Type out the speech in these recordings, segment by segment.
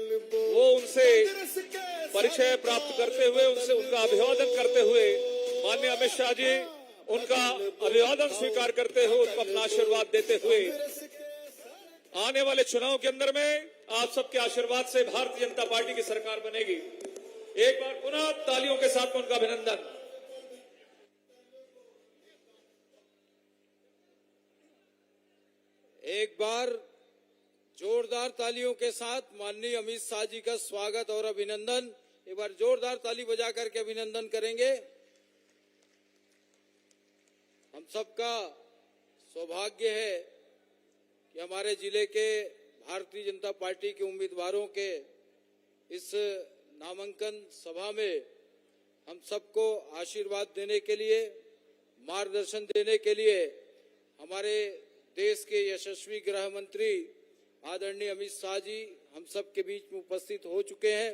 वो उनसे परिचय प्राप्त करते हुए उनसे उनका अभिवादन करते हुए माननीय अमित शाह जी उनका अभिवादन स्वीकार करते हुए उनको अपना आशीर्वाद देते हुए आने वाले चुनाव के अंदर में आप सबके आशीर्वाद से भारतीय जनता पार्टी की सरकार बनेगी। एक बार पुनः तालियों के साथ में उनका अभिनंदन। एक बार जोरदार तालियों के साथ माननीय अमित शाह जी का स्वागत और अभिनंदन। एक बार जोरदार ताली बजा करके अभिनंदन करेंगे। हम सबका सौभाग्य है कि हमारे जिले के भारतीय जनता पार्टी के उम्मीदवारों के इस नामांकन सभा में हम सबको आशीर्वाद देने के लिए, मार्गदर्शन देने के लिए हमारे देश के यशस्वी गृह मंत्री आदरणीय अमित शाह जी हम सब के बीच में उपस्थित हो चुके हैं।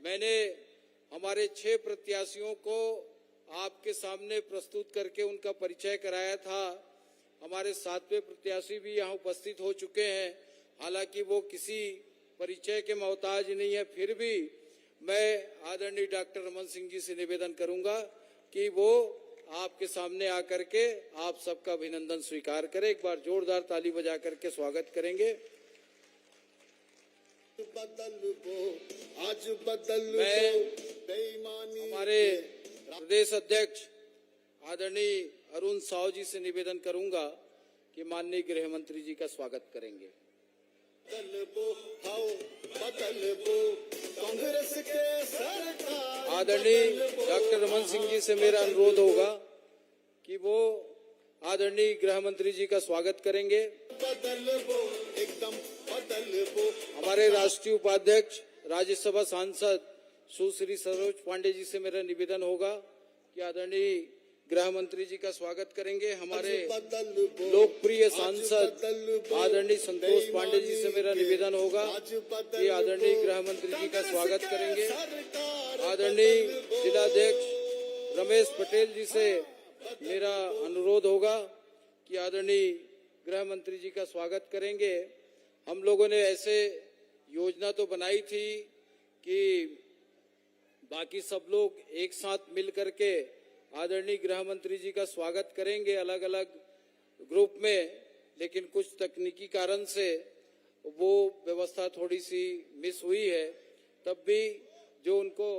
मैंने हमारे 6 प्रत्याशियों को आपके सामने प्रस्तुत करके उनका परिचय कराया था। हमारे 7वें प्रत्याशी भी यहाँ उपस्थित हो चुके हैं। हालांकि वो किसी परिचय के मोहताज नहीं है, फिर भी मैं आदरणीय डॉक्टर रमन सिंह जी से निवेदन करूंगा कि वो आपके सामने आकर के आप सबका अभिनंदन स्वीकार करें। एक बार जोरदार ताली बजा करके स्वागत करेंगे। मैं हमारे प्रदेश अध्यक्ष आदरणीय अरुण साव जी से निवेदन करूंगा कि माननीय गृह मंत्री जी का स्वागत करेंगे। आदरणीय डॉक्टर रमन सिंह जी से मेरा अनुरोध होगा कि वो आदरणीय गृह मंत्री जी का स्वागत करेंगे। हमारे राष्ट्रीय उपाध्यक्ष राज्यसभा सांसद सुश्री सरोज पांडे जी से मेरा निवेदन होगा कि आदरणीय गृह मंत्री जी का स्वागत करेंगे। हमारे लोकप्रिय सांसद आदरणीय संतोष पांडे जी से मेरा निवेदन होगा कि आदरणीय गृह मंत्री जी का स्वागत करेंगे। आदरणीय जिलाध्यक्ष रमेश पटेल जी से मेरा अनुरोध होगा कि आदरणीय गृह मंत्री जी का स्वागत करेंगे। हम लोगों ने ऐसे योजना तो बनाई थी कि बाकी सब लोग एक साथ मिल करके आदरणीय गृह मंत्री जी का स्वागत करेंगे अलग अलग ग्रुप में, लेकिन कुछ तकनीकी कारण से वो व्यवस्था थोड़ी सी मिस हुई है। तब भी जो उनको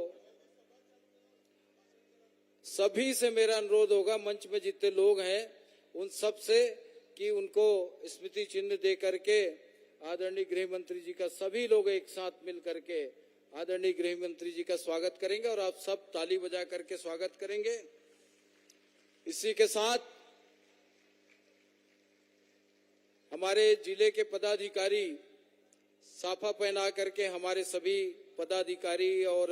सभी से मेरा अनुरोध होगा, मंच में जितने लोग हैं उन सब से, कि उनको स्मृति चिन्ह दे करके आदरणीय गृह मंत्री जी का सभी लोग एक साथ मिल करके आदरणीय गृह मंत्री जी का स्वागत करेंगे और आप सब ताली बजा करके स्वागत करेंगे। इसी के साथ हमारे जिले के पदाधिकारी साफा पहना करके हमारे सभी पदाधिकारी और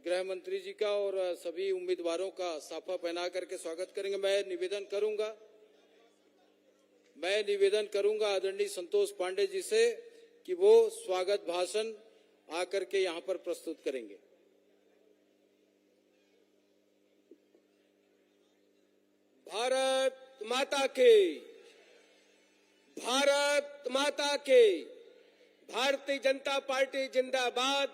गृह मंत्री जी का और सभी उम्मीदवारों का साफा पहना करके स्वागत करेंगे। मैं निवेदन करूंगा आदरणीय संतोष पांडे जी से कि वो स्वागत भाषण आकर के यहाँ पर प्रस्तुत करेंगे। भारत माता के, भारत माता के, भारतीय जनता पार्टी जिंदाबाद,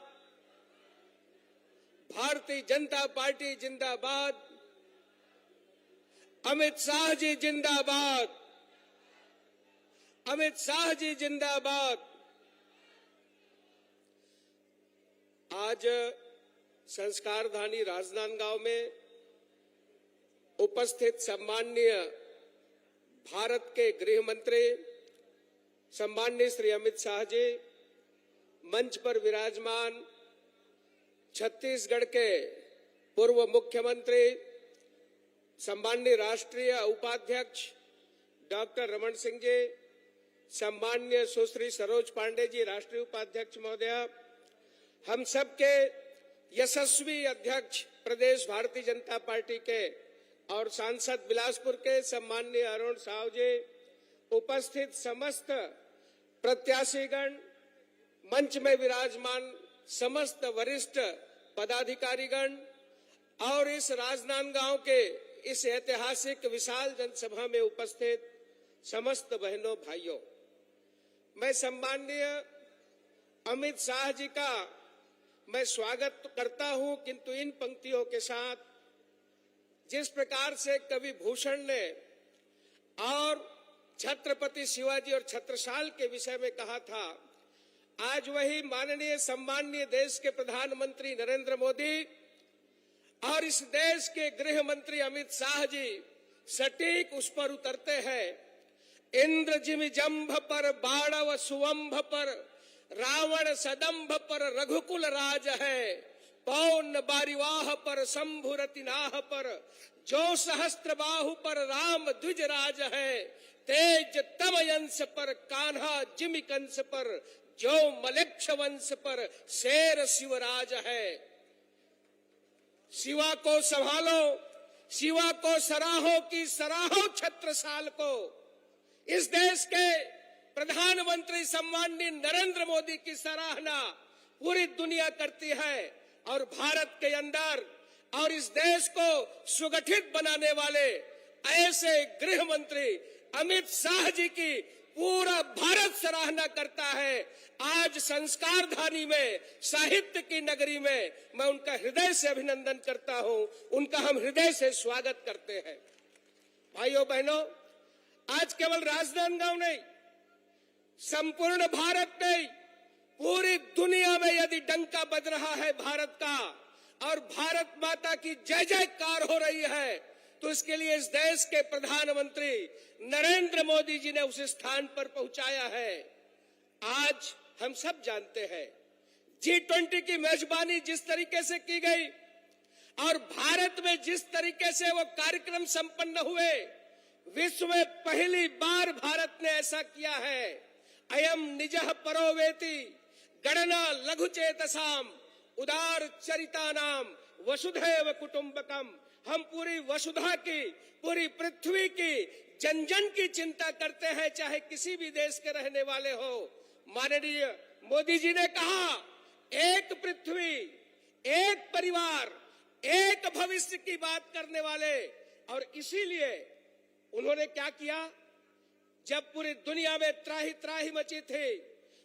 भारतीय जनता पार्टी जिंदाबाद, अमित शाह जी जिंदाबाद, अमित शाह जी जिंदाबाद। आज संस्कारधानी राजनांदगांव में उपस्थित सम्माननीय भारत के गृह मंत्री सम्माननीय श्री अमित शाह जी, मंच पर विराजमान छत्तीसगढ़ के पूर्व मुख्यमंत्री सम्माननीय राष्ट्रीय उपाध्यक्ष डॉक्टर रमन सिंह जी, सम्माननीय सुश्री सरोज पांडे जी राष्ट्रीय उपाध्यक्ष महोदया, हम सबके यशस्वी अध्यक्ष प्रदेश भारतीय जनता पार्टी के और सांसद बिलासपुर के सम्माननीय अरुण साव जी, उपस्थित समस्त प्रत्याशीगण, मंच में विराजमान समस्त वरिष्ठ पदाधिकारीगण और इस राजनांदगांव के इस ऐतिहासिक विशाल जनसभा में उपस्थित समस्त बहनों भाइयों, मैं सम्माननीय अमित शाह जी का मैं स्वागत करता हूं, किंतु इन पंक्तियों के साथ जिस प्रकार से कवि भूषण ने और छत्रपति शिवाजी और छत्रसाल के विषय में कहा था, आज वही माननीय सम्माननीय देश के प्रधानमंत्री नरेंद्र मोदी और इस देश के गृह मंत्री अमित शाह जी सटीक उस पर उतरते हैं। इंद्र जिमि जंभ पर बाणव सुवंभ पर रावण सदंभ पर रघुकुल राज है, पौन बारिवाह पर शंभु रतिनाह पर जो सहस्त्र बाहु पर राम द्विज राज है, तेज तमयंस पर कान्हा जिमि कंस पर जो मलेक्ष वंश पर शेर शिवराज है। शिवा को संभालो, शिवा को सराहो की सराहो छत्रसाल को। इस देश के प्रधानमंत्री सम्माननीय नरेंद्र मोदी की सराहना पूरी दुनिया करती है और भारत के अंदर और इस देश को सुगठित बनाने वाले ऐसे गृह मंत्री अमित शाह जी की पूरा भारत सराहना करता है। आज संस्कार धानी में, साहित्य की नगरी में मैं उनका हृदय से अभिनंदन करता हूं, उनका हम हृदय से स्वागत करते हैं। भाइयों बहनों, आज केवल राजनांदगांव नहीं, संपूर्ण भारत नहीं, पूरी दुनिया में यदि डंका बज रहा है भारत का और भारत माता की जय जयकार हो रही है, तो इसके लिए इस देश के प्रधानमंत्री नरेंद्र मोदी जी ने उस स्थान पर पहुंचाया है। आज हम सब जानते हैं G20 की मेजबानी जिस तरीके से की गई और भारत में जिस तरीके से वो कार्यक्रम संपन्न हुए, विश्व में पहली बार भारत ने ऐसा किया है। अयम निजः परोवेति गणना लघु चेतसाम उदार चरितानाम वसुधैव कुटुंबकम। हम पूरी वसुधा की, पूरी पृथ्वी की, जन जन की चिंता करते हैं, चाहे किसी भी देश के रहने वाले हो। माननीय मोदी जी ने कहा, एक पृथ्वी, एक परिवार, एक भविष्य की बात करने वाले। और इसीलिए उन्होंने क्या किया, जब पूरी दुनिया में त्राही त्राही मची थी,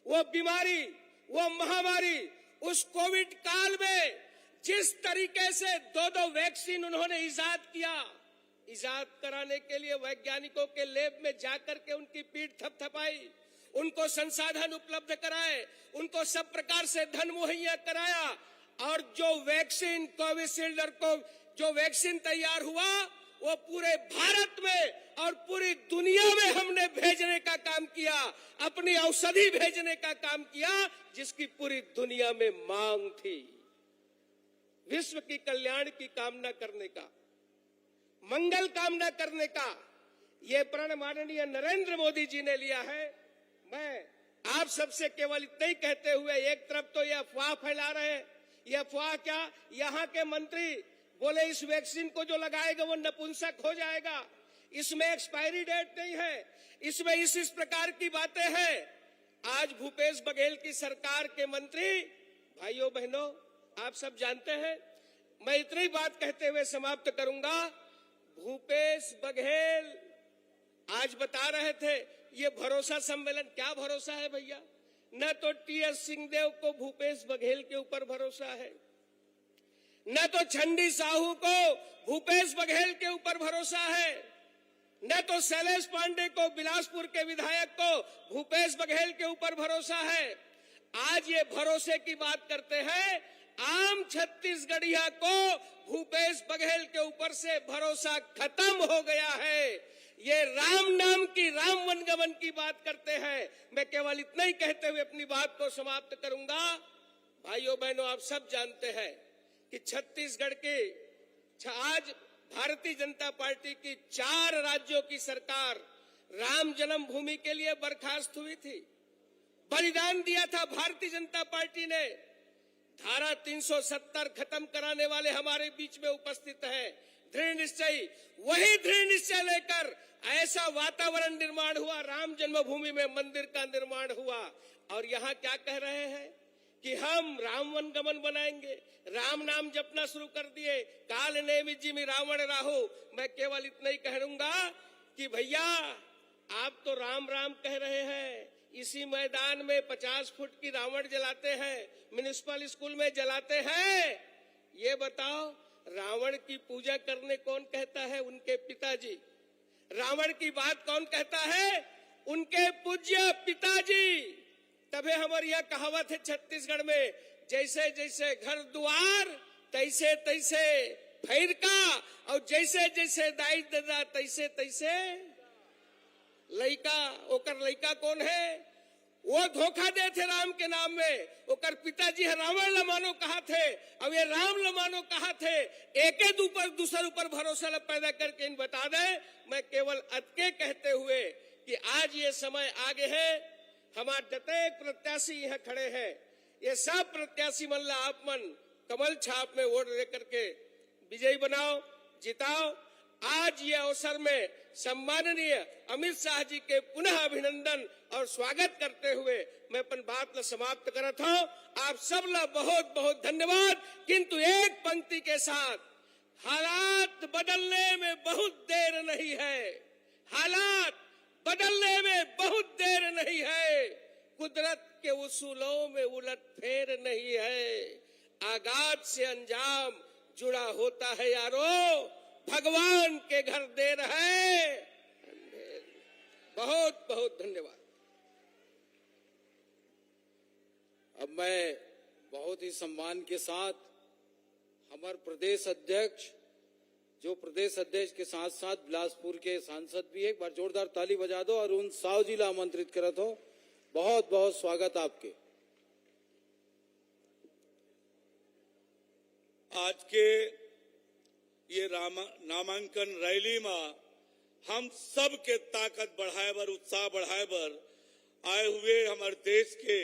वो बीमारी, वो महामारी, उस कोविड काल में जिस तरीके से दो वैक्सीन उन्होंने इजाद किया, इजाद कराने के लिए वैज्ञानिकों के लैब में जाकर के उनकी पीठ थपथपाई, उनको संसाधन उपलब्ध कराए, उनको सब प्रकार से धन मुहैया कराया और जो वैक्सीन कोविशील्ड को जो वैक्सीन तैयार हुआ, वो पूरे भारत में और पूरी दुनिया में हमने भेजने का काम किया, अपनी औषधि भेजने का काम किया, जिसकी पूरी दुनिया में मांग थी। विश्व की कल्याण की कामना करने का, मंगल कामना करने का ये प्रण माननीय नरेंद्र मोदी जी ने लिया है। मैं आप सबसे केवल इतना ही कहते हुए, एक तरफ तो ये अफवाह फैला रहे हैं, ये अफवाह क्या, यहाँ के मंत्री बोले इस वैक्सीन को जो लगाएगा वो नपुंसक हो जाएगा, इसमें एक्सपायरी डेट नहीं है, इसमें इस प्रकार की बातें हैं। आज भूपेश बघेल की सरकार के मंत्री, भाइयों बहनों, आप सब जानते हैं, मैं इतनी बात कहते हुए समाप्त करूंगा। भूपेश बघेल आज बता रहे थे ये भरोसा सम्मेलन, क्या भरोसा है भैया? न तो टी.एस. सिंहदेव को भूपेश बघेल के ऊपर भरोसा है, न तो चंडी साहू को भूपेश बघेल के ऊपर भरोसा है, न तो शैलेश पांडे को, बिलासपुर के विधायक को भूपेश बघेल के ऊपर भरोसा है। आज ये भरोसे की बात करते हैं, आम छत्तीसगढ़िया को भूपेश बघेल के ऊपर से भरोसा खत्म हो गया है। ये राम नाम की, राम वनगमन की बात करते हैं। मैं केवल इतना ही कहते हुए अपनी बात को समाप्त करूंगा। भाइयों बहनों, आप सब जानते हैं कि छत्तीसगढ़ के आज भारतीय जनता पार्टी की 4 राज्यों की सरकार राम जन्मभूमि के लिए बर्खास्त हुई थी। बलिदान दिया था भारतीय जनता पार्टी ने। धारा 370 खत्म कराने वाले हमारे बीच में उपस्थित हैं। दृढ़ निश्चय, वही दृढ़ निश्चय लेकर ऐसा वातावरण निर्माण हुआ, राम जन्मभूमि में मंदिर का निर्माण हुआ। और यहाँ क्या कह रहे हैं कि हम राम वनगमन बनाएंगे, राम नाम जपना शुरू कर दिए, काल नेमि जिमि रावण राहु। मैं केवल इतना ही कहूंगा कि भैया, आप तो राम राम कह रहे हैं, इसी मैदान में 50 फुट की रावण जलाते हैं, म्युनिसिपल स्कूल में जलाते हैं। ये बताओ, रावण की पूजा करने कौन कहता है? उनके पिताजी। रावण की बात कौन कहता है? उनके पूज्य पिताजी। तबे हमारी यह कहावत है छत्तीसगढ़ में, जैसे जैसे घर द्वार तैसे तैसे फैर का, और जैसे जैसे दाई दादा तैसे तैसे लइका। ओकर लइका कौन है? वो धोखा दे थे राम के नाम में। ओकर पिताजी है रावण लमानो कहा थे, अब ये राम लमानो कहा थे। एक दूसर ऊपर भरोसा न पैदा करके इन बता दे। मैं केवल अतके कहते हुए कि आज ये समय आगे है, हमारे जतेक प्रत्याशी यहाँ खड़े हैं, ये सब प्रत्याशी मन ला आप मन कमल छाप में वोट लेकर के विजयी बनाओ, जिताओ। आज ये अवसर में सम्माननीय अमित शाह जी के पुनः अभिनंदन और स्वागत करते हुए मैं अपन बात ला समाप्त करत हूं। आप सब ला बहुत बहुत धन्यवाद। किंतु एक पंक्ति के साथ, हालात बदलने में बहुत देर नहीं है, हालात बदलने में बहुत देर नहीं है, कुदरत के उसूलों में उलट फेर नहीं है, आगाज से अंजाम जुड़ा होता है यारो, भगवान के घर देर है। बहुत बहुत धन्यवाद। अब मैं बहुत ही सम्मान के साथ हमारे प्रदेश अध्यक्ष, जो प्रदेश अध्यक्ष के साथ साथ बिलासपुर के सांसद भी, एक बार जोरदार ताली बजा दो और उन साव जी ला आमंत्रित करत हो। बहुत बहुत स्वागत आपके। आज के ये नामांकन रैली में हम सब के ताकत बढ़ाए बर, उत्साह बढ़ाए बर आए हुए हमारे देश के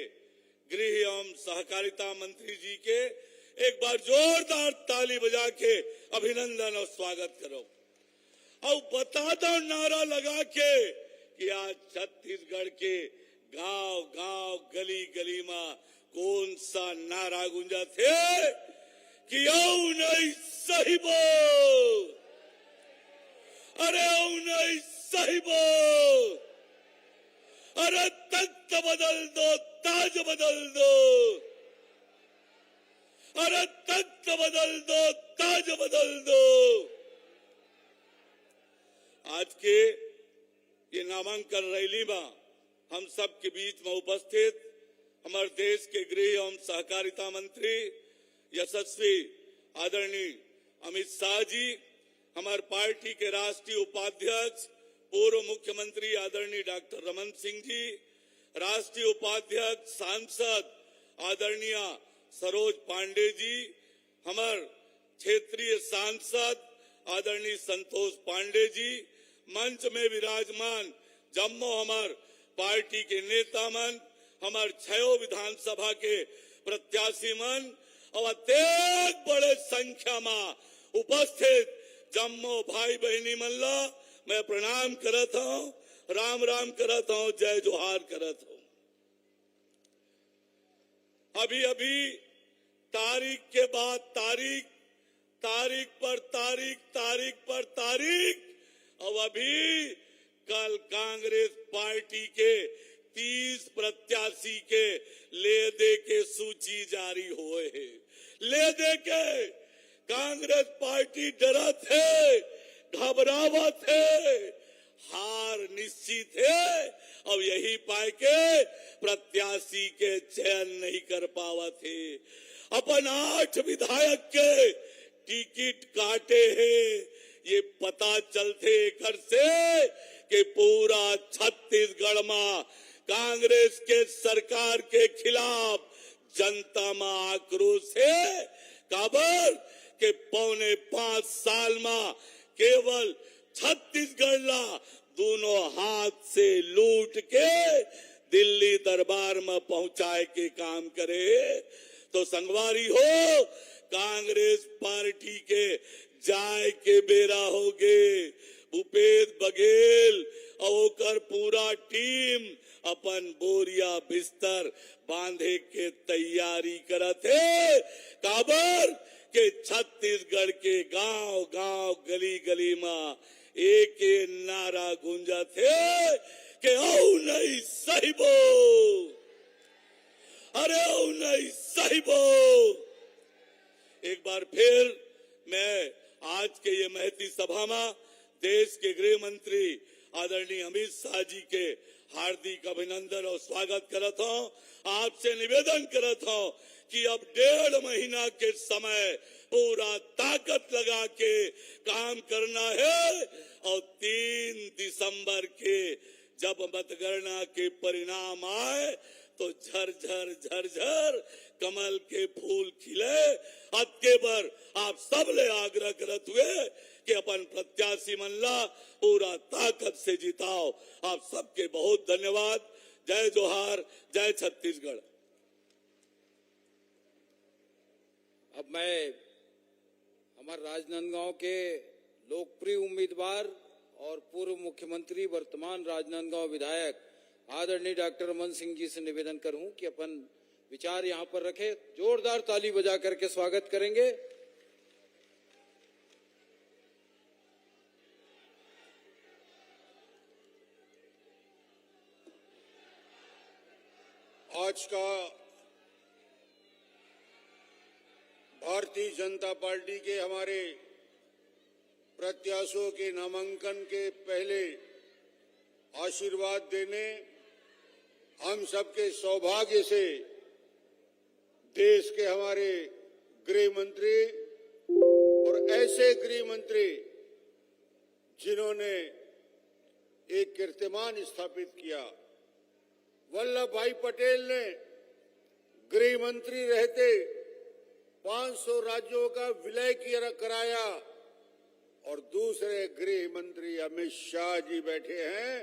गृह एवं सहकारिता मंत्री जी के एक बार जोरदार ताली बजा के अभिनंदन और स्वागत करो। और बता दो नारा लगा के कि आज छत्तीसगढ़ के गांव गांव गली गली में कौन सा नारा गूंजा थे कि औ नहीं सही बोल, अरे औ नहीं सही बोल, अरे तख्त बदल दो, ताज बदल दो, अरे तख्त बदल दो, ताज बदल दो। आज के ये नामांकन रैली में हम सब के बीच में उपस्थित हमारे देश के गृह एवं सहकारिता मंत्री यशस्वी आदरणीय अमित शाह जी, हमारे पार्टी के राष्ट्रीय उपाध्यक्ष पूर्व मुख्यमंत्री आदरणीय डॉक्टर रमन सिंह जी, राष्ट्रीय उपाध्यक्ष सांसद आदरणीय सरोज पांडे जी, हमारे क्षेत्रीय सांसद आदरणीय संतोष पांडे जी, मंच में विराजमान जम्मू हमारे पार्टी के नेता मन, हमारे 6 विधानसभा के प्रत्याशी मन और अत्यधिक बड़े संख्या में उपस्थित जम्मू भाई बहनी मन ला मैं प्रणाम करत हूँ, राम राम करत हूँ, जय जोहार करत हूँ। अभी अभी तारीख के बाद तारीख, तारीख पर तारीख, तारीख पर तारीख, और अभी कल कांग्रेस पार्टी के 30 प्रत्याशी के ले दे के सूची जारी हुए है। ले दे के कांग्रेस पार्टी डरत है, घबरावत है, हार निश्चित है, अब यही पाए के प्रत्याशी के चयन नहीं कर पावत है। अपन 8 विधायक के टिकट काटे हैं, ये पता चलते कर से कि पूरा छत्तीसगढ़ में कांग्रेस के सरकार के खिलाफ जनता में आक्रोश है। काबर के 4.25 साल में केवल छत्तीसगढ़ ला दोनों हाथ से लूट के दिल्ली दरबार में पहुंचाए के काम करे। तो संगवारी हो, कांग्रेस पार्टी के जाए के बेरा हो गए। भूपेश बघेल और पूरा टीम अपन बोरिया बिस्तर बांधे के तैयारी करत है। काबर के छत्तीसगढ़ के गांव गांव गली गली में एक नारा गूंजत है कि औ नहीं सही बोल। जय साहिबो। एक बार फिर मैं आज के ये महती सभा में देश के गृह मंत्री आदरणीय अमित शाह जी के हार्दिक अभिनंदन और स्वागत करत हूँ। आपसे निवेदन करत हूँ कि अब 1.5 महीना के समय पूरा ताकत लगा के काम करना है और 3 दिसंबर के जब मतगणना के परिणाम आए तो झरझर झरझर कमल के फूल खिले। अतके पर आप सब ले आग्रह करत हुए कि अपन प्रत्याशी मनला पूरा ताकत से जिताओ। आप सबके बहुत धन्यवाद। जय जोहार, जय छत्तीसगढ़। अब मैं हमारे राजनांदगांव के लोकप्रिय उम्मीदवार और पूर्व मुख्यमंत्री वर्तमान राजनांदगांव विधायक आदरणीय डॉक्टर रमन सिंह जी से निवेदन करूं कि अपन विचार यहां पर रखें। जोरदार ताली बजा करके स्वागत करेंगे। आज का भारतीय जनता पार्टी के हमारे प्रत्याशियों के नामांकन के पहले आशीर्वाद देने हम सबके सौभाग्य से देश के हमारे गृह मंत्री और ऐसे गृह मंत्री जिन्होंने एक कीर्तिमान स्थापित किया। वल्लभ भाई पटेल ने गृह मंत्री रहते 500 राज्यों का विलय कराया और दूसरे गृह मंत्री अमित शाह जी बैठे हैं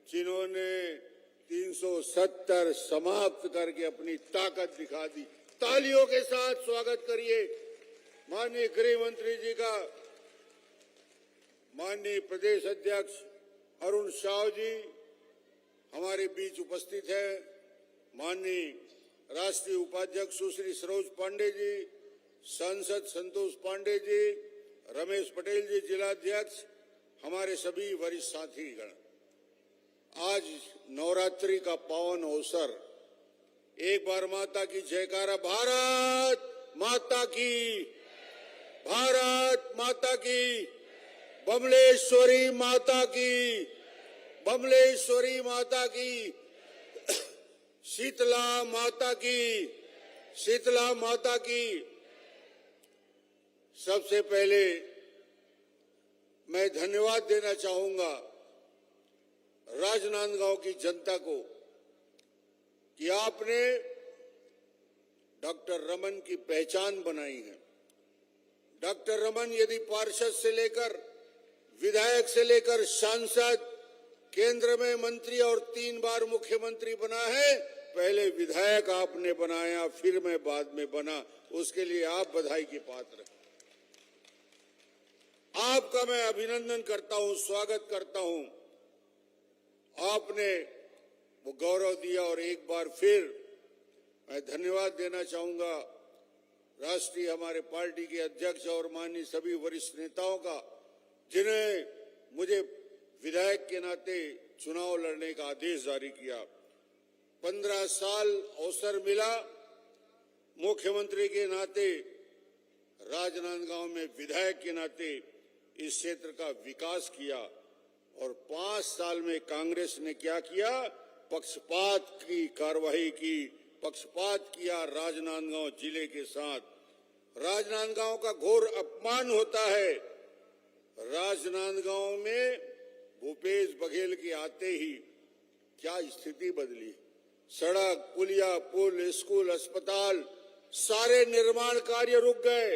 जिन्होंने 370 समाप्त करके अपनी ताकत दिखा दी। तालियों के साथ स्वागत करिए माननीय गृह मंत्री जी का। माननीय प्रदेश अध्यक्ष अरुण साव जी हमारे बीच उपस्थित है। माननीय राष्ट्रीय उपाध्यक्ष सुश्री सरोज पांडे जी, सांसद संतोष पांडे जी, रमेश पटेल जी जिलाध्यक्ष, हमारे सभी वरिष्ठ साथीगण, आज नवरात्रि का पावन अवसर, एक बार माता की जयकारा। भारत माता की, भारत माता की, बमलेश्वरी माता की, बमलेश्वरी माता की, शीतला माता की, शीतला माता की। सबसे पहले मैं धन्यवाद देना चाहूंगा राजनांदगांव की जनता को कि आपने डॉक्टर रमन की पहचान बनाई है। डॉक्टर रमन यदि पार्षद से लेकर विधायक से लेकर सांसद, केंद्र में मंत्री और 3 बार मुख्यमंत्री बना है। पहले विधायक आपने बनाया, फिर मैं बाद में बना, उसके लिए आप बधाई के पात्र हैं। आपका मैं अभिनंदन करता हूं, स्वागत करता हूं। आपने वो गौरव दिया और एक बार फिर मैं धन्यवाद देना चाहूंगा राष्ट्रीय हमारे पार्टी के अध्यक्ष और माननीय सभी वरिष्ठ नेताओं का, जिन्हें मुझे विधायक के नाते चुनाव लड़ने का आदेश जारी किया। 15 साल अवसर मिला मुख्यमंत्री के नाते, राजनांदगांव में विधायक के नाते इस क्षेत्र का विकास किया। और 5 साल में कांग्रेस ने क्या किया? पक्षपात की कार्रवाई की, पक्षपात किया राजनांदगांव जिले के साथ। राजनांदगांव का घोर अपमान होता है। राजनांदगांव में भूपेश बघेल के आते ही क्या स्थिति बदली। सड़क, पुलिया, पुल, स्कूल, अस्पताल, सारे निर्माण कार्य रुक गए।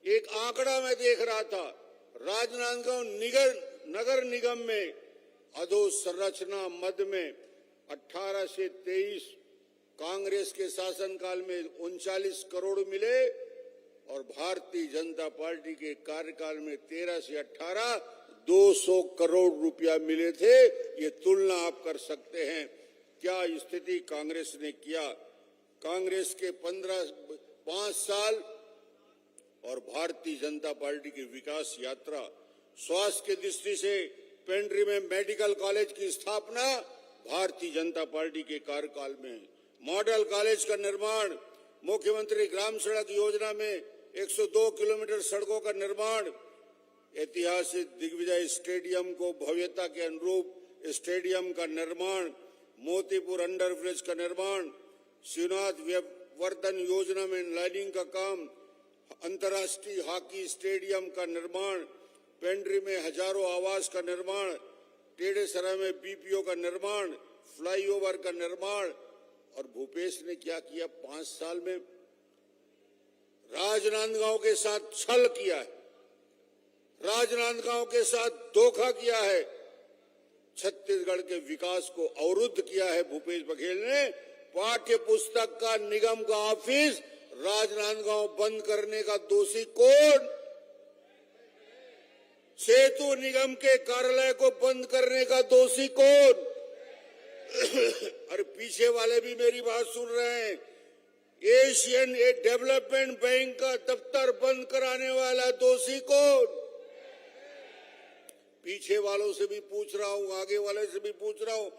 एक आंकड़ा मैं देख रहा था, राजनांदगांव नगर निगम में अधोसंरचना मद में 18 से 23 कांग्रेस के शासनकाल में 39 करोड़ मिले और भारतीय जनता पार्टी के कार्यकाल में 13 से 18 200 करोड़ रुपया मिले थे। ये तुलना आप कर सकते हैं क्या स्थिति कांग्रेस ने किया। कांग्रेस के 5 साल और भारतीय जनता पार्टी की विकास यात्रा। स्वास्थ्य की दृष्टि से पेंड्री में मेडिकल कॉलेज की स्थापना भारतीय जनता पार्टी के कार्यकाल में। मॉडल कॉलेज का निर्माण, मुख्यमंत्री ग्राम सड़क योजना में 102 किलोमीटर सड़कों का निर्माण, ऐतिहासिक दिग्विजय स्टेडियम को भव्यता के अनुरूप स्टेडियम का निर्माण, मोतीपुर अंडरब्रिज का निर्माण, शिवनाथ वर्धन योजना में लाइनिंग का काम, अंतर्राष्ट्रीय हॉकी स्टेडियम का निर्माण, पेंड्री में हजारों आवास का निर्माण, टेढ़ेसरा में बीपीओ का निर्माण, फ्लाईओवर का निर्माण। और भूपेश ने क्या किया 5 साल में? राजनांदगांव के साथ छल किया है, राजनांदगांव के साथ धोखा किया है, छत्तीसगढ़ के विकास को अवरुद्ध किया है। भूपेश बघेल ने पाठ्य पुस्तक का निगम का ऑफिस राजनांदगांव बंद करने का दोषी कौन? सेतु निगम के कार्यालय को बंद करने का दोषी कौन? और पीछे वाले भी मेरी बात सुन रहे हैं। एशियन डेवलपमेंट बैंक का दफ्तर बंद कराने वाला दोषी कौन? पीछे वालों से भी पूछ रहा हूं, आगे वाले से भी पूछ रहा हूं,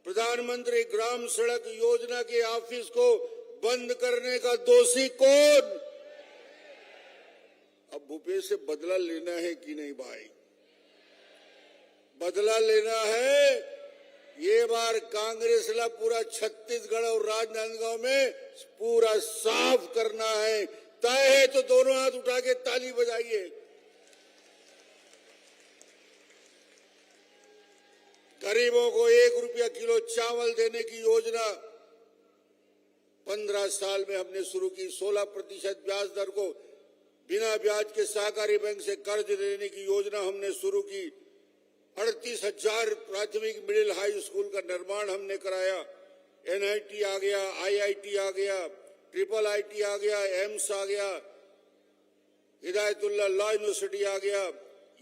प्रधानमंत्री ग्राम सड़क योजना के ऑफिस को बंद करने का दोषी कौन? अब भूपेश से बदला लेना है कि नहीं भाई? बदला लेना है। ये बार कांग्रेस ला पूरा छत्तीसगढ़ और राजनांदगांव में पूरा साफ करना है। तय है तो दोनों हाथ उठा के ताली बजाइए। गरीबों को 1 रुपया किलो चावल देने की योजना 15 साल में हमने शुरू की। 16% ब्याज दर को बिना ब्याज के सहकारी बैंक से कर्ज लेने की योजना हमने शुरू की। 38,000 प्राथमिक मिडिल हाई स्कूल का निर्माण हमने कराया। एनआईटी आ गया, आईआईटी आ गया, ट्रिपल आईटी आ गया, एम्स आ गया, हिदायतुल्लाह लॉ यूनिवर्सिटी आ गया।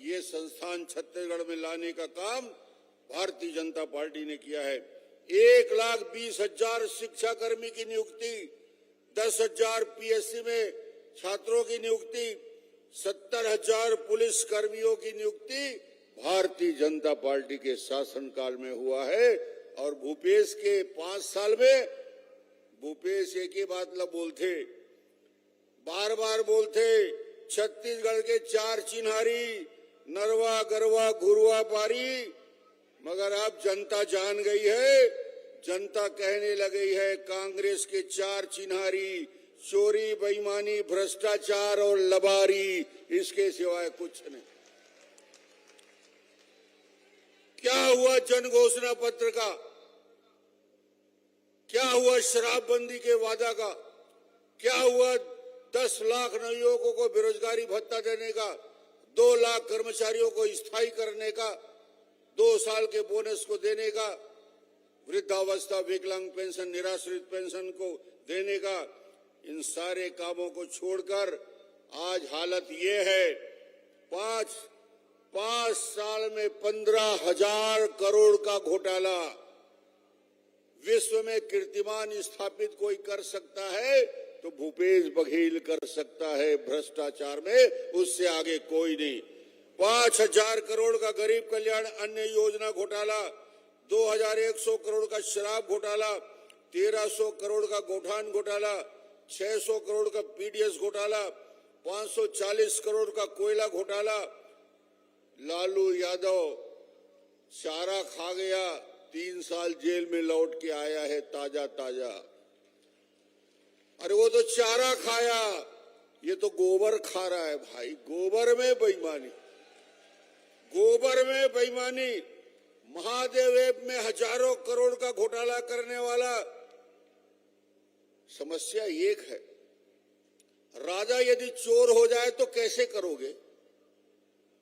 ये संस्थान छत्तीसगढ़ में लाने का काम भारतीय जनता पार्टी ने किया है। 1,20,000 शिक्षा कर्मी की नियुक्ति, 10,000 पीएससी में छात्रों की नियुक्ति, 70,000 पुलिस कर्मियों की नियुक्ति भारतीय जनता पार्टी के शासनकाल में हुआ है। और भूपेश के 5 साल में भूपेश एक ही बात न बोलते, बार बार बोलते, छत्तीसगढ़ के 4 चिन्हारी, नरवा गरवा घुरवा पारी। मगर अब जनता जान गई है, जनता कहने लगी है कांग्रेस के 4 चिन्हारी चोरी, बेईमानी, भ्रष्टाचार और लबारी, इसके सिवाय कुछ नहीं। क्या हुआ जन घोषणा पत्र का? क्या हुआ शराबबंदी के वादा का? क्या हुआ 10 लाख नवयुवकों को बेरोजगारी भत्ता देने का, 2 लाख कर्मचारियों को स्थायी करने का, 2 साल के बोनस को देने का, वृद्धावस्था, विकलांग पेंशन, निराश्रित पेंशन को देने का? इन सारे कामों को छोड़कर आज हालत ये है, 5 साल में 15,000 करोड़ का घोटाला। विश्व में कीर्तिमान स्थापित कोई कर सकता है तो भूपेश बघेल कर सकता है भ्रष्टाचार में, उससे आगे कोई नहीं। 5,000 करोड़ का गरीब कल्याण अन्न योजना घोटाला, 2,100 करोड़ का शराब घोटाला, 1,300 करोड़ का गोठान घोटाला, 600 करोड़ का पीडीएस घोटाला, 540 करोड़ का कोयला घोटाला। लालू यादव चारा खा गया, 3 साल जेल में लौट के आया है ताजा ताजा। अरे वो तो चारा खाया, ये तो गोबर खा रहा है भाई। गोबर में बेईमानी, गोबर में बेईमानी। महादेव ऐप में हजारों करोड़ का घोटाला करने वाला। समस्या एक है, राजा यदि चोर हो जाए तो कैसे करोगे?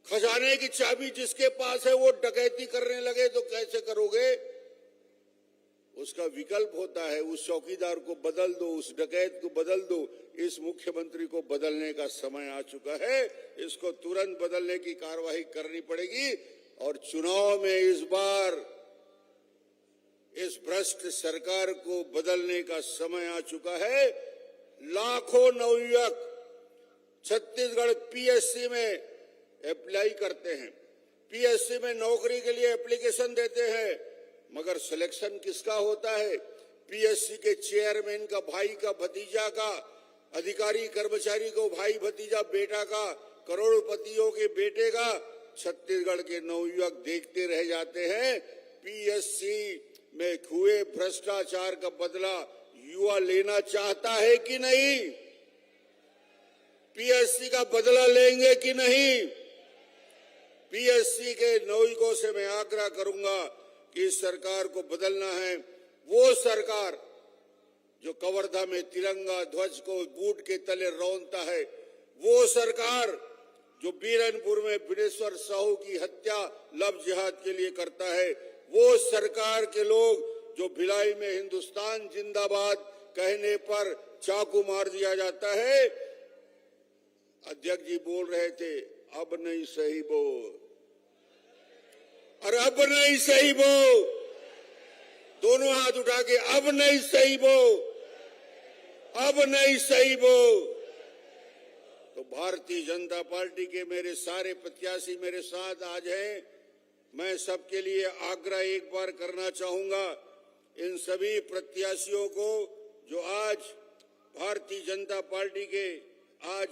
खजाने की चाबी जिसके पास है वो डकैती करने लगे तो कैसे करोगे? उसका विकल्प होता है, उस चौकीदार को बदल दो, उस डकैत को बदल दो। इस मुख्यमंत्री को बदलने का समय आ चुका है, इसको तुरंत बदलने की कार्रवाई करनी पड़ेगी। और चुनाव में इस बार इस भ्रष्ट सरकार को बदलने का समय आ चुका है। लाखों नवयुवक छत्तीसगढ़ पीएससी में अप्लाई करते हैं, पीएससी में नौकरी के लिए एप्लीकेशन देते हैं, मगर सिलेक्शन किसका होता है? पीएससी के चेयरमैन का भाई का भतीजा का, अधिकारी कर्मचारी को भाई भतीजा बेटा का, करोड़पतियों के बेटे का, छत्तीसगढ़ के नवयुवक देखते रह जाते हैं। पीएससी में हुए भ्रष्टाचार का बदला युवा लेना चाहता है कि नहीं? पीएससी का बदला लेंगे कि नहीं? पीएससी के नवयुवकों से मैं आग्रह करूंगा कि इस सरकार को बदलना है। वो सरकार जो कवर्धा में तिरंगा ध्वज को बूट के तले रौंदता है, वो सरकार जो बीरनपुर में बिनेश्वर साहू की हत्या लव जिहाद के लिए करता है, वो सरकार के लोग जो भिलाई में हिंदुस्तान जिंदाबाद कहने पर चाकू मार दिया जाता है। अध्यक्ष जी बोल रहे थे, अब नहीं सही बोल, और अब नहीं सही बोल, दोनों हाथ उठा के अब नहीं सही बोल, अब नहीं सही बोल। तो भारतीय जनता पार्टी के मेरे सारे प्रत्याशी मेरे साथ आज हैं। मैं सबके लिए आग्रह एक बार करना चाहूंगा, इन सभी प्रत्याशियों को जो आज भारतीय जनता पार्टी के आज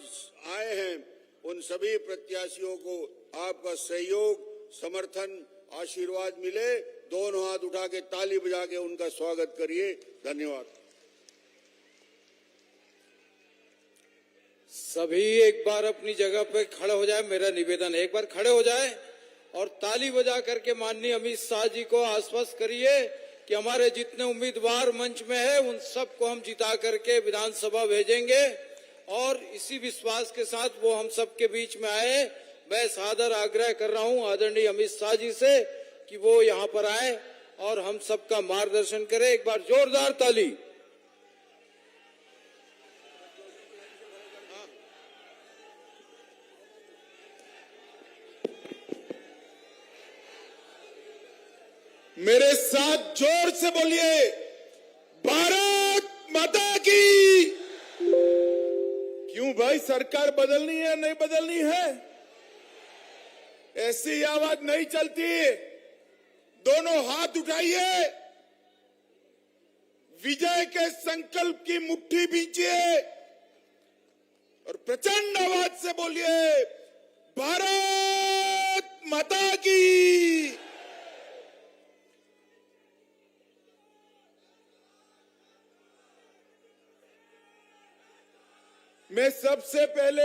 आए हैं, उन सभी प्रत्याशियों को आपका सहयोग, समर्थन, आशीर्वाद मिले। दोनों हाथ उठा के ताली बजा के उनका स्वागत करिए। धन्यवाद। सभी एक बार अपनी जगह पे खड़े हो जाए, मेरा निवेदन है, एक बार खड़े हो जाए और ताली बजा करके माननीय अमित शाह जी को आश्वस्त करिए कि हमारे जितने उम्मीदवार मंच में है उन सबको हम जिता करके विधानसभा भेजेंगे। और इसी विश्वास के साथ वो हम सबके बीच में आए। मैं सादर आग्रह कर रहा हूं आदरणीय अमित शाह जी से कि वो यहाँ पर आए और हम सबका मार्गदर्शन करें। एक बार जोरदार ताली। मेरे साथ जोर से बोलिए, भारत माता की। क्यों भाई, सरकार बदलनी है नहीं बदलनी है? ऐसी आवाज नहीं चलती। दोनों हाथ उठाइए, विजय के संकल्प की मुट्ठी बींचिए और प्रचंड आवाज से बोलिए, भारत माता की। मैं सबसे पहले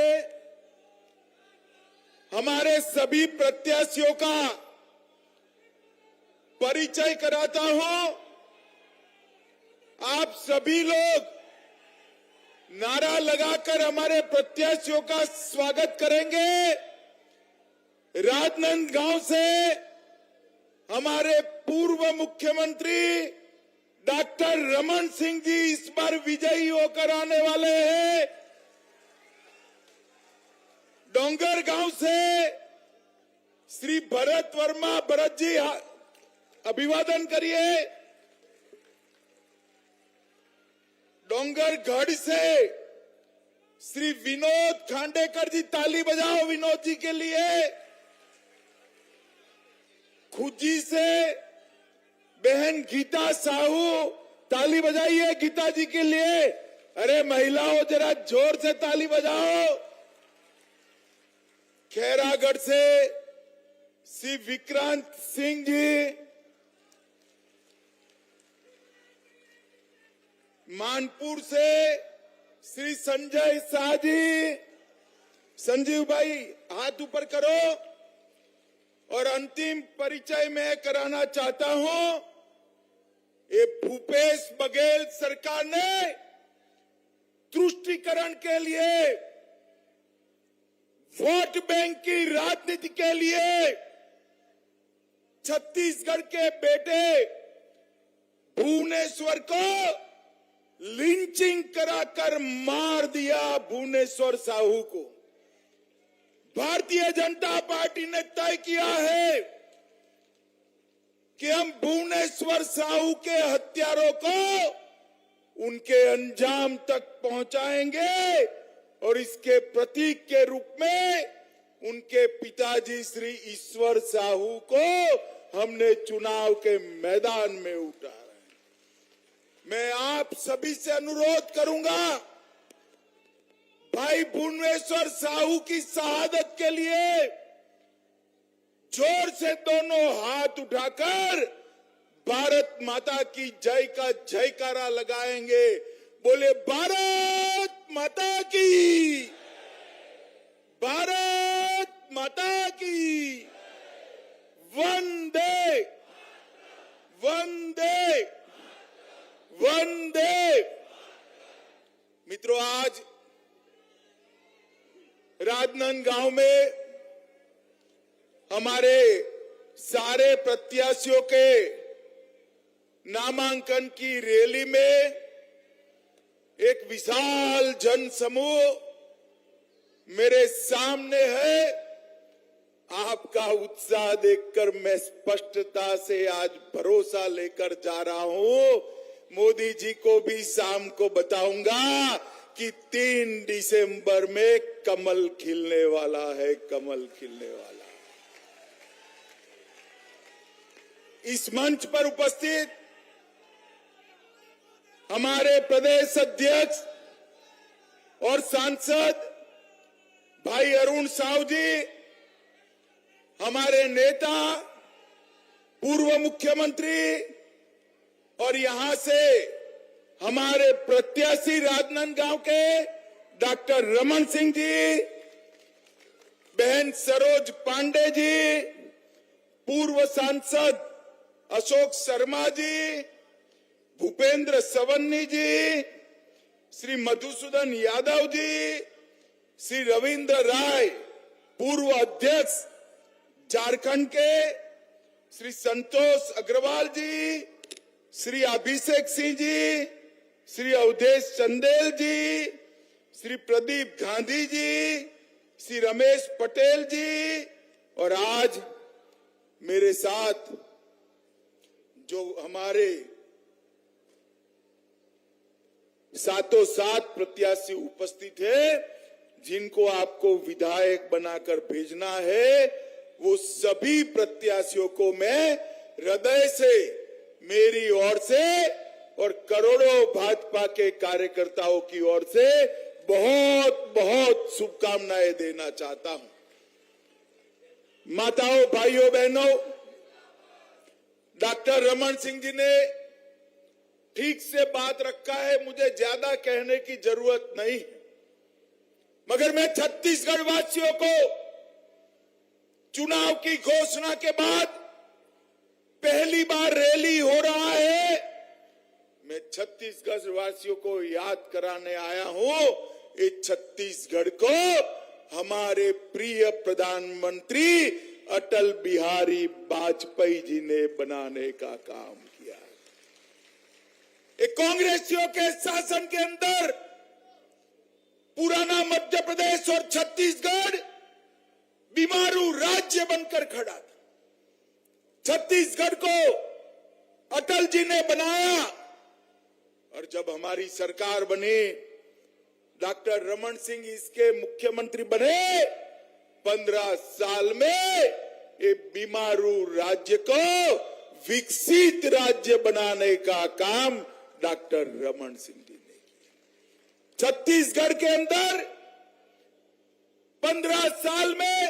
हमारे सभी प्रत्याशियों का परिचय कराता हूं। आप सभी लोग नारा लगाकर हमारे प्रत्याशियों का स्वागत करेंगे। राजनांदगांव से हमारे पूर्व मुख्यमंत्री डॉक्टर रमन सिंह जी इस बार विजयी होकर आने वाले हैं। डोंगरगांव से श्री भरत वर्मा, भरत जी अभिवादन करिए। डोंगरगढ़ से श्री विनोद खांडेकर जी, ताली बजाओ विनोद जी के लिए। खुजी से बहन गीता साहू, ताली बजाइए गीता जी के लिए। अरे महिलाओं जरा जोर से ताली बजाओ। खैरागढ़ से श्री विक्रांत सिंह जी, मानपुर से श्री संजय शाह जी। संजीव भाई हाथ ऊपर करो। और अंतिम परिचय मैं कराना चाहता हूं, ये भूपेश बघेल सरकार ने तुष्टीकरण के लिए, वोट बैंक की राजनीति के लिए छत्तीसगढ़ के बेटे भुवनेश्वर को लिंचिंग कराकर मार दिया। भुवनेश्वर साहू को भारतीय जनता पार्टी ने तय किया है कि हम भुवनेश्वर साहू के हत्यारों को उनके अंजाम तक पहुंचाएंगे और इसके प्रतीक के रूप में उनके पिताजी श्री ईश्वर साहू को हमने चुनाव के मैदान में उतारा। मैं आप सभी से अनुरोध करूंगा, भाई भुवनेश्वर साहू की शहादत के लिए जोर से दोनों हाथ उठाकर भारत माता की जय का जयकारा लगाएंगे। बोले भारत माता की, भारत माता की, वंदे वंदे वंदे। मित्रों, आज राजनांदगांव में हमारे सारे प्रत्याशियों के नामांकन की रैली में एक विशाल जन समूह मेरे सामने है। आपका उत्साह देखकर मैं स्पष्टता से आज भरोसा लेकर जा रहा हूं। मोदी जी को भी शाम को बताऊंगा कि 3 दिसंबर में कमल खिलने वाला है, कमल खिलने वाला। इस मंच पर उपस्थित हमारे प्रदेश अध्यक्ष और सांसद भाई अरुण साहू जी, हमारे नेता पूर्व मुख्यमंत्री और यहां से हमारे प्रत्याशी राजनांदगांव के डॉक्टर रमन सिंह जी, बहन सरोज पांडे जी, पूर्व सांसद अशोक शर्मा जी, भूपेंद्र सवन्नी जी, श्री मधुसूदन यादव जी, श्री रविंद्र राय, पूर्व अध्यक्ष झारखंड के, श्री संतोष अग्रवाल जी, श्री अभिषेक सिंह जी, श्री अवधेश चंदेल जी, श्री प्रदीप गांधी जी, श्री रमेश पटेल जी, और आज मेरे साथ जो हमारे सातों सात प्रत्याशी उपस्थित है, जिनको आपको विधायक बनाकर भेजना है, वो सभी प्रत्याशियों को मैं हृदय से, मेरी ओर से और करोड़ों भाजपा के कार्यकर्ताओं की ओर से बहुत बहुत शुभकामनाएं देना चाहता हूं। माताओं, भाइयों, बहनों, डॉक्टर रमन सिंह जी ने ठीक से बात रखा है, मुझे ज्यादा कहने की जरूरत नहीं, मगर मैं छत्तीसगढ़ वासियों को चुनाव की घोषणा के बाद पहली बार रैली हो रहा है, मैं छत्तीसगढ़ वासियों को याद कराने आया हूं, इस छत्तीसगढ़ को हमारे प्रिय प्रधानमंत्री अटल बिहारी वाजपेयी जी ने बनाने का काम किया। एक कांग्रेसियों के शासन के अंदर पुराना मध्य प्रदेश और छत्तीसगढ़ बीमारू राज्य बनकर खड़ा था। छत्तीसगढ़ को अटल जी ने बनाया और जब हमारी सरकार बनी, डॉक्टर रमन सिंह इसके मुख्यमंत्री बने, 15 साल में ये बीमारू राज्य को विकसित राज्य बनाने का काम डॉक्टर रमन सिंह जी ने किया। छत्तीसगढ़ के अंदर 15 साल में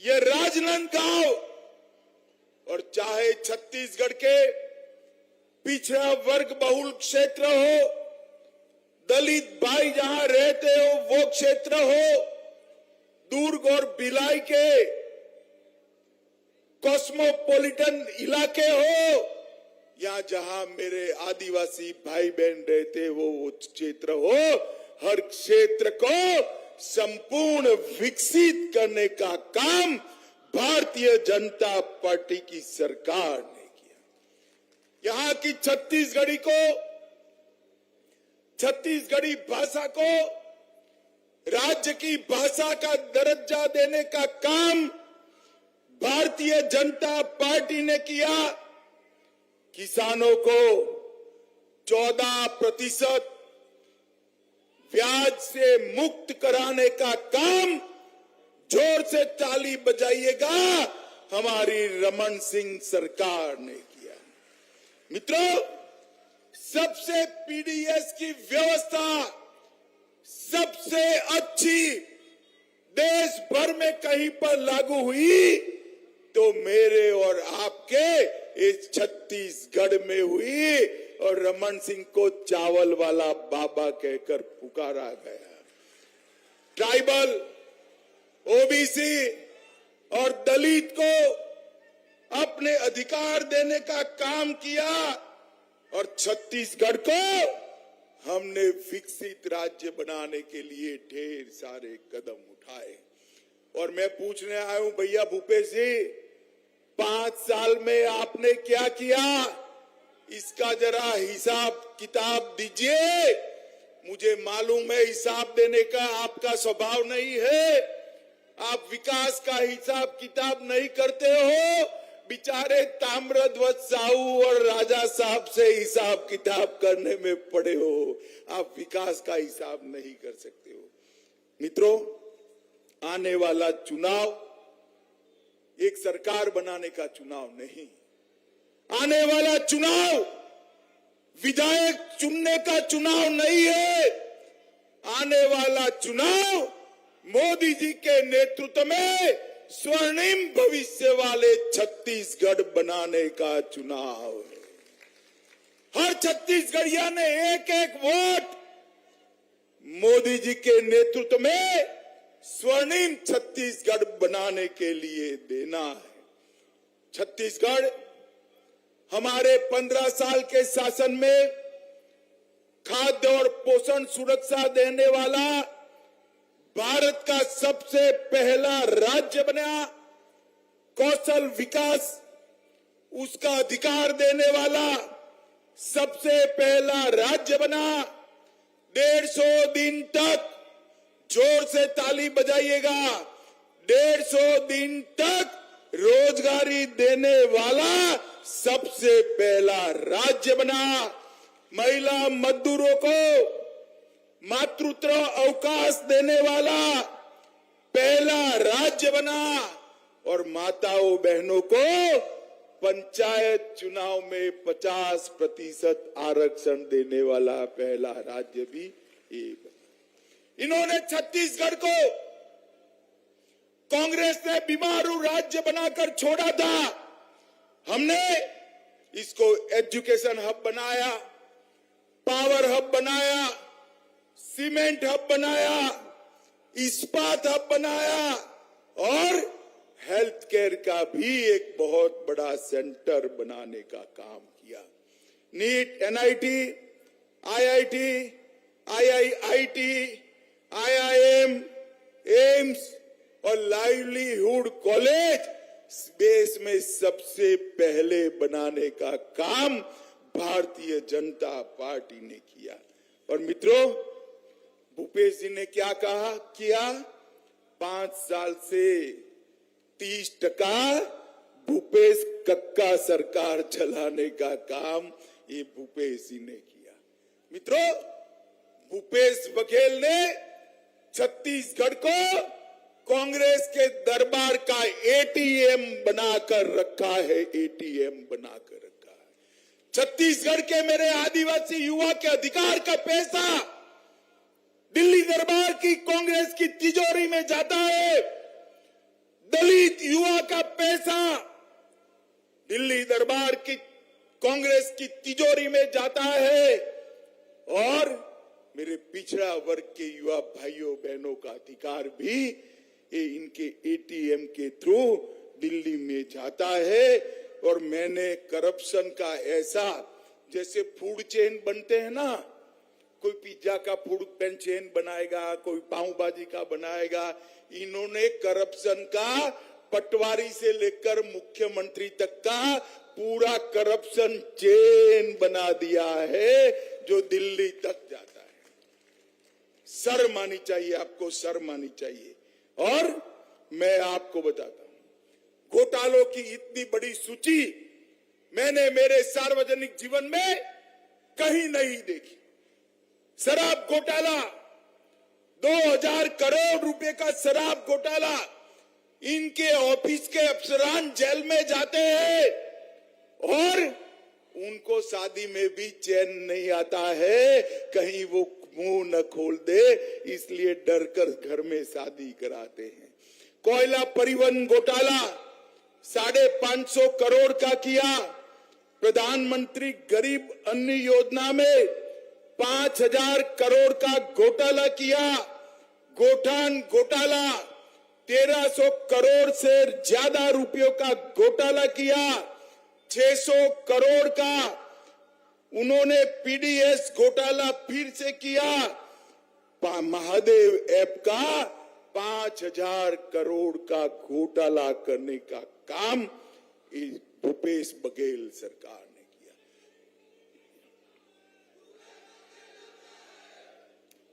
ये राजनांदगांव, और चाहे छत्तीसगढ़ के पिछड़ा वर्ग बहुल क्षेत्र हो, दलित भाई जहां रहते हो वो क्षेत्र हो, दुर्ग और भिलाई के कॉस्मोपॉलिटन इलाके हो, या जहां मेरे आदिवासी भाई बहन रहते हो वो क्षेत्र हो, हर क्षेत्र को संपूर्ण विकसित करने का काम भारतीय जनता पार्टी की सरकार ने किया। यहां की छत्तीसगढ़ी भाषा को राज्य की भाषा का दर्जा देने का काम भारतीय जनता पार्टी ने किया। किसानों को 14% ब्याज से मुक्त कराने का काम, जोर से ताली बजाइएगा, हमारी रमन सिंह सरकार ने किया। मित्रों, सबसे पीडीएस की व्यवस्था सबसे अच्छी देश भर में कहीं पर लागू हुई तो मेरे और आपके इस छत्तीसगढ़ में हुई और रमन सिंह को चावल वाला बाबा कहकर पुकारा गया। ट्राइबल, ओबीसी और दलित को अपने अधिकार देने का काम किया और छत्तीसगढ़ को हमने विकसित राज्य बनाने के लिए ढेर सारे कदम उठाए। और मैं पूछने आया हूं भैया भूपेश जी, 5 साल में आपने क्या किया, इसका जरा हिसाब किताब दीजिए। मुझे मालूम है हिसाब देने का आपका स्वभाव नहीं है, आप विकास का हिसाब किताब नहीं करते हो। बेचारे ताम्रध्वज साहू और राजा साहब से हिसाब किताब करने में पड़े हो, आप विकास का हिसाब नहीं कर सकते हो। मित्रों, आने वाला चुनाव एक सरकार बनाने का चुनाव नहीं, आने वाला चुनाव विधायक चुनने का चुनाव नहीं है। आने वाला चुनाव मोदी जी के नेतृत्व में स्वर्णिम भविष्य वाले छत्तीसगढ़ बनाने का चुनाव है। हर छत्तीसगढ़िया ने एक एक वोट मोदी जी के नेतृत्व में स्वर्णिम छत्तीसगढ़ बनाने के लिए देना है। छत्तीसगढ़ हमारे 15 साल के शासन में खाद्य और पोषण सुरक्षा देने वाला भारत का सबसे पहला राज्य बना। कौशल विकास उसका अधिकार देने वाला सबसे पहला राज्य बना। 150 दिन तक, जोर से ताली बजाइएगा, 150 दिन तक रोजगारी देने वाला सबसे पहला राज्य बना। महिला मजदूरों को मातृत्व अवकाश देने वाला पहला राज्य बना और माताओं बहनों को पंचायत चुनाव में 50% आरक्षण देने वाला पहला राज्य भी ये बना। इन्होंने छत्तीसगढ़ को कांग्रेस ने बीमारू राज्य बनाकर छोड़ा था। हमने इसको एजुकेशन हब बनाया, पावर हब बनाया, सीमेंट हब बनाया, इस्पात हब बनाया और हेल्थ केयर का भी एक बहुत बड़ा सेंटर बनाने का काम किया। NEET, NIT, IIT, IIT, IIM, AIIMS और लाइवलीहुड कॉलेज देश में सबसे पहले बनाने का काम भारतीय जनता पार्टी ने किया। और मित्रों, भूपेश जी ने क्या कहा किया, 5 साल से 30% भूपेश कक्का सरकार चलाने का काम ये भूपेश जी ने किया। मित्रों, भूपेश बघेल ने छत्तीसगढ़ को कांग्रेस के दरबार का एटीएम बनाकर रखा है, एटीएम बनाकर रखा है। छत्तीसगढ़ के मेरे आदिवासी युवा के अधिकार का पैसा दिल्ली दरबार की कांग्रेस की तिजोरी में जाता है। दलित युवा का पैसा दिल्ली दरबार की कांग्रेस की तिजोरी में जाता है और मेरे पिछड़ा वर्ग के युवा भाइयों बहनों का अधिकार भी ये इनके एटीएम के थ्रू दिल्ली में जाता है। और मैंने करप्शन का ऐसा, जैसे फूड चेन बनते हैं ना, कोई पिज्जा का फूड चेन बनाएगा, कोई पाव भाजी का बनाएगा, इन्होंने करप्शन का पटवारी से लेकर मुख्यमंत्री तक का पूरा करप्शन चेन बना दिया है जो दिल्ली तक जाता है। शर्म आनी चाहिए आपको, शर्म आनी चाहिए। और मैं आपको बताता हूं, घोटालों की इतनी बड़ी सूची मैंने मेरे सार्वजनिक जीवन में कहीं नहीं देखी। शराब घोटाला, 2000 करोड़ रुपए का शराब घोटाला, इनके ऑफिस के अफसरान जेल में जाते हैं और उनको शादी में भी चैन नहीं आता है, कहीं वो मुंह न खोल दे, इसलिए डर कर घर में शादी कराते हैं। कोयला परिवहन घोटाला 550 करोड़ का किया। प्रधानमंत्री गरीब अन्न योजना में 5000 करोड़ का घोटाला किया। गोठान घोटाला 1300 करोड़ से ज्यादा रुपयों का घोटाला किया। 600 करोड़ का उन्होंने पीडीएस घोटाला फिर से किया। महादेव ऐप का 5000 करोड़ का घोटाला करने का काम भूपेश बघेल सरकार ने किया।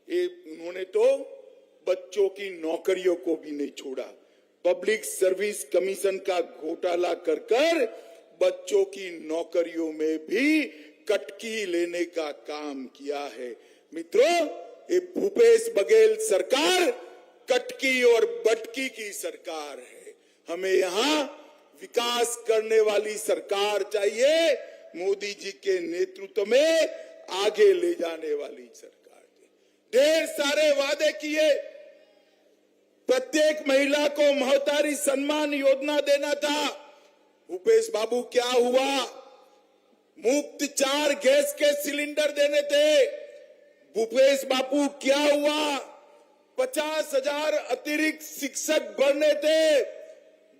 ये उन्होंने तो बच्चों की नौकरियों को भी नहीं छोड़ा। पब्लिक सर्विस कमीशन का घोटाला कर कर बच्चों की नौकरियों में भी कटकी लेने का काम किया है। मित्रों, ये भूपेश बघेल सरकार कटकी और बटकी की सरकार है। हमें यहाँ विकास करने वाली सरकार चाहिए, मोदी जी के नेतृत्व में आगे ले जाने वाली सरकार चाहिए। ढेर सारे वादे किए, प्रत्येक महिला को महतारी सम्मान योजना देना था। भूपेश बाबू क्या हुआ? मुफ्त 4 गैस के सिलेंडर देने थे। भूपेश बाबू क्या हुआ? 50,000 अतिरिक्त शिक्षक बढ़ने थे।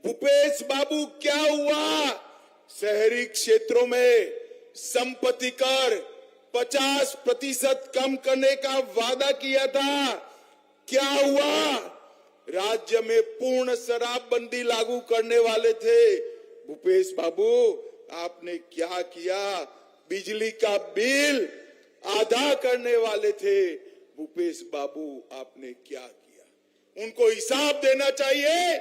भूपेश बाबू क्या हुआ? शहरी क्षेत्रों में संपत्ति कर 50% कम करने का वादा किया था। क्या हुआ? राज्य में पूर्ण शराबबंदी लागू करने वाले थे। भूपेश बाबू आपने क्या किया? बिजली का बिल आधा करने वाले थे। भूपेश बाबू आपने क्या किया? उनको हिसाब देना चाहिए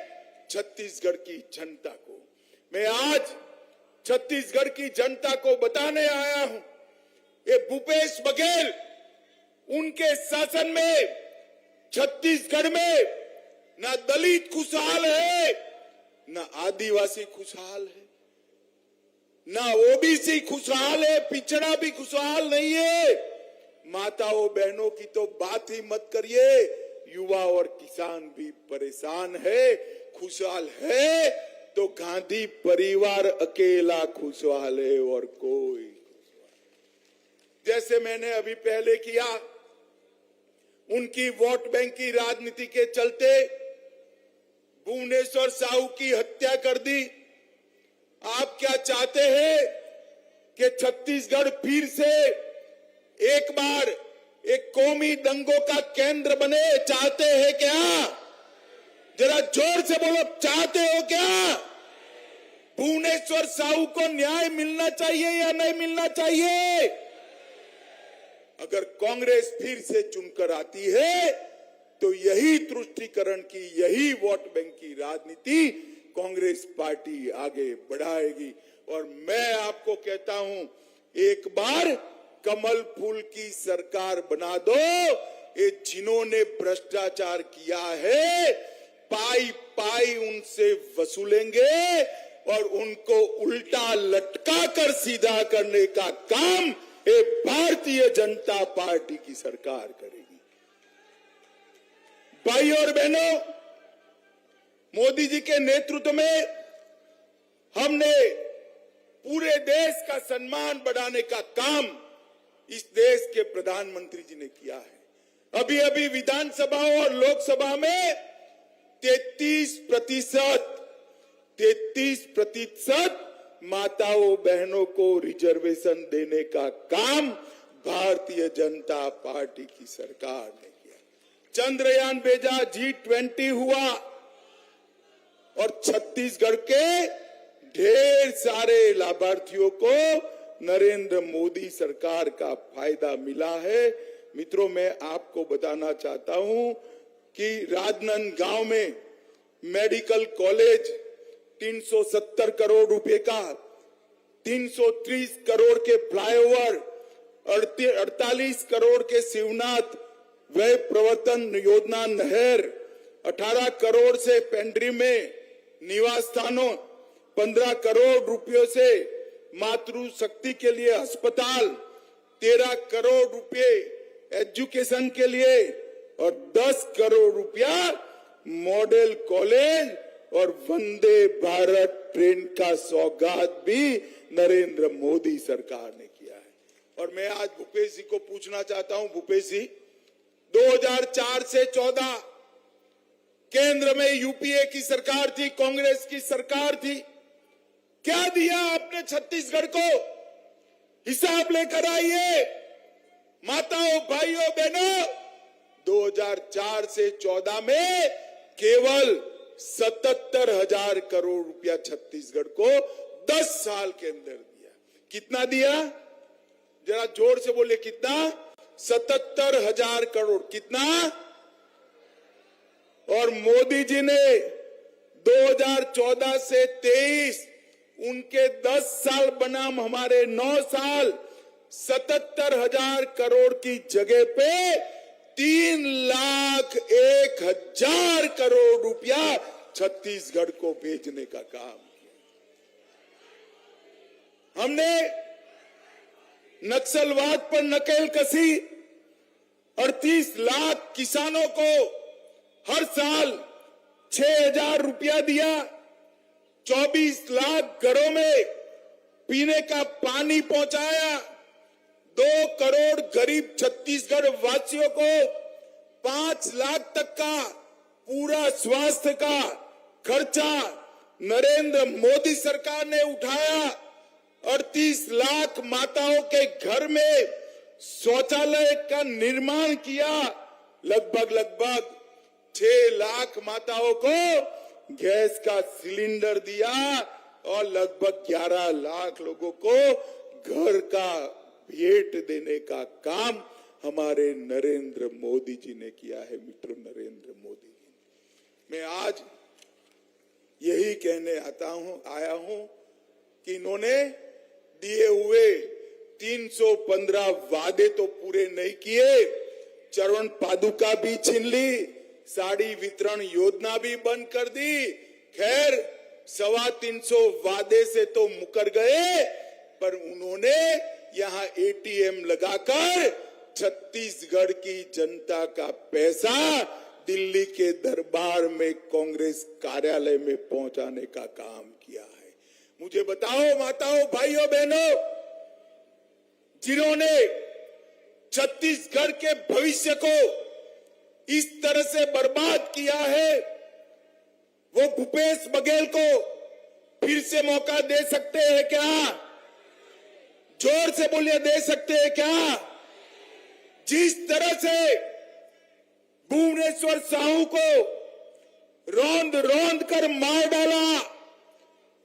छत्तीसगढ़ की जनता को। मैं आज छत्तीसगढ़ की जनता को बताने आया हूं, ये भूपेश बघेल उनके शासन में छत्तीसगढ़ में ना दलित खुशहाल है, ना आदिवासी खुशहाल है, ना ओबीसी खुशहाल है, पिछड़ा भी खुशहाल नहीं है। माताओं बहनों की तो बात ही मत करिए, युवा और किसान भी परेशान है। खुशहाल है तो गांधी परिवार अकेला खुशहाल है और कोई खुशहाल। जैसे मैंने अभी पहले किया, उनकी वोट बैंक की राजनीति के चलते भुवनेश्वर साहू की हत्या कर दी। आप क्या चाहते हैं कि छत्तीसगढ़ फिर से एक बार एक कौमी दंगों का केंद्र बने? चाहते हैं क्या? जरा जोर से बोलो, चाहते हो क्या? भुवनेश्वर साहू को न्याय मिलना चाहिए या नहीं मिलना चाहिए? अगर कांग्रेस फिर से चुनकर आती है तो यही तुष्टीकरण की, यही वोट बैंक की राजनीति कांग्रेस पार्टी आगे बढ़ाएगी। और मैं आपको कहता हूं, एक बार कमल फूल की सरकार बना दो। ये जिन्होंने भ्रष्टाचार किया है, पाई पाई उनसे वसूलेंगे और उनको उल्टा लटका कर सीधा करने का काम ये भारतीय जनता पार्टी की सरकार करेगी। भाई और बहनों, मोदी जी के नेतृत्व में हमने पूरे देश का सम्मान बढ़ाने का काम इस देश के प्रधानमंत्री जी ने किया है। अभी अभी विधानसभा और लोकसभा में 33% माताओं बहनों को रिजर्वेशन देने का काम भारतीय जनता पार्टी की सरकार ने किया। चंद्रयान भेजा, G20 हुआ और छत्तीसगढ़ के ढेर सारे लाभार्थियों को नरेंद्र मोदी सरकार का फायदा मिला है। मित्रों, मैं आपको बताना चाहता हूं कि राजनांदगांव में मेडिकल कॉलेज 370 करोड़ रुपए का, 330 करोड़ के फ्लाईओवर, 48 करोड़ के शिवनाथ व्यय प्रवर्तन योजना नहर, 18 करोड़ से पेंड्री में निवास स्थानों, 15 करोड़ रुपयों से मातृशक्ति के लिए अस्पताल, 13 करोड़ रुपए एजुकेशन के लिए और 10 करोड़ रुपया मॉडल कॉलेज और वंदे भारत ट्रेन का सौगात भी नरेंद्र मोदी सरकार ने किया है। और मैं आज भूपेश जी को पूछना चाहता हूं, भूपेश जी, 2004 से 14 केंद्र में यूपीए की सरकार थी, कांग्रेस की सरकार थी, क्या दिया आपने छत्तीसगढ़ को? हिसाब लेकर आइए माताओं, भाइयों, बहनों। 2004 से 14 में केवल 77,000 करोड़ रुपया छत्तीसगढ़ को 10 साल के अंदर दिया। कितना दिया? जरा जोर से बोले, कितना? 77,000 करोड़। कितना? और मोदी जी ने 2014 से 23 उनके 10 साल बनाम हमारे 9 साल 77,000 करोड़ की जगह पे 3,01,000 करोड़ रुपया छत्तीसगढ़ को भेजने का काम किया। हमने नक्सलवाद पर नकेल कसी, 38 लाख किसानों को हर साल 6,000 रुपया दिया, 24 लाख घरों में पीने का पानी पहुंचाया, 2 करोड़ गरीब छत्तीसगढ़ वासियों को 5 लाख तक का पूरा स्वास्थ्य का खर्चा नरेंद्र मोदी सरकार ने उठाया, 38 लाख माताओं के घर में शौचालय का निर्माण किया, लगभग 6 लाख माताओं को गैस का सिलेंडर दिया और लगभग 11 लाख लोगों को घर का भेंट देने का काम हमारे नरेंद्र मोदी जी ने किया है। मित्र, नरेंद्र मोदी जी, मैं आज यही कहने आया हूं कि इन्होंने दिए हुए 315 वादे तो पूरे नहीं किए, चरण पादुका भी छीन ली, साड़ी वितरण योजना भी बंद कर दी। खैर 325 वादे से तो मुकर गए, पर उन्होंने यहाँ एटीएम लगाकर छत्तीसगढ़ की जनता का पैसा दिल्ली के दरबार में कांग्रेस कार्यालय में पहुंचाने का काम किया है। मुझे बताओ माताओं, भाइयों, बहनों, जिन्होंने छत्तीसगढ़ के भविष्य को इस तरह से बर्बाद किया है, वो भूपेश बघेल को फिर से मौका दे सकते हैं क्या? जोर से बोलिए, दे सकते हैं क्या? जिस तरह से भुवनेश्वर साहू को रौंद कर मार डाला,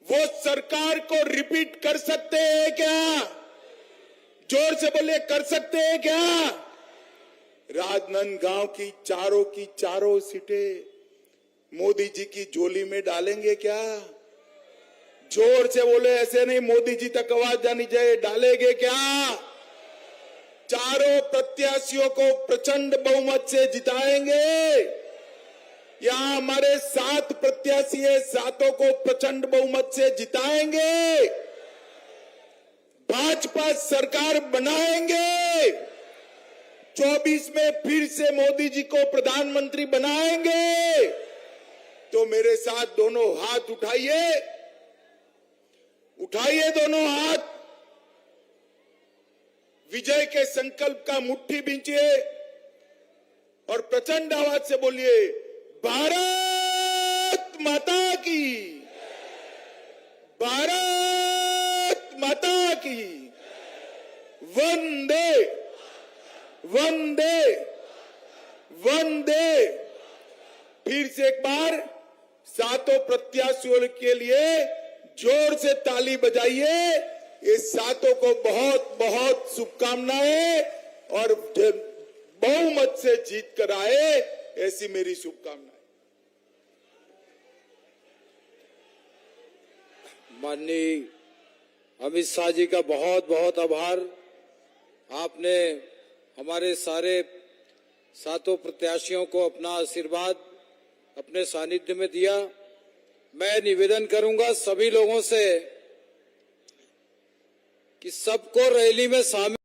वो सरकार को रिपीट कर सकते हैं क्या? जोर से बोलिए, कर सकते हैं क्या? राजनांदगांव की चारों सीटें मोदी जी की झोली में डालेंगे क्या? जोर से बोले, ऐसे नहीं, मोदी जी तक आवाज जानी चाहिए, डालेंगे क्या? चारों प्रत्याशियों को प्रचंड बहुमत से जिताएंगे। यहाँ हमारे 7 प्रत्याशी है, 7 को प्रचंड बहुमत से जिताएंगे। भाजपा सरकार बनाएंगे, 24 में फिर से मोदी जी को प्रधानमंत्री बनाएंगे। तो मेरे साथ दोनों हाथ उठाइए दोनों हाथ, विजय के संकल्प का मुट्ठी बींचिए और प्रचंड आवाज से बोलिए, भारत माता की, भारत माता की, वंदे वंदे वंदे। फिर से एक बार 7 प्रत्याशियों के लिए जोर से ताली बजाइए। ये 7 को बहुत बहुत शुभकामनाएं और बहुमत से जीत कर आए, ऐसी मेरी शुभकामनाएं। माननीय अमित शाह जी का बहुत बहुत आभार। आपने हमारे सारे 7 प्रत्याशियों को अपना आशीर्वाद अपने सानिध्य में दिया। मैं निवेदन करूंगा सभी लोगों से कि सबको रैली में शामिल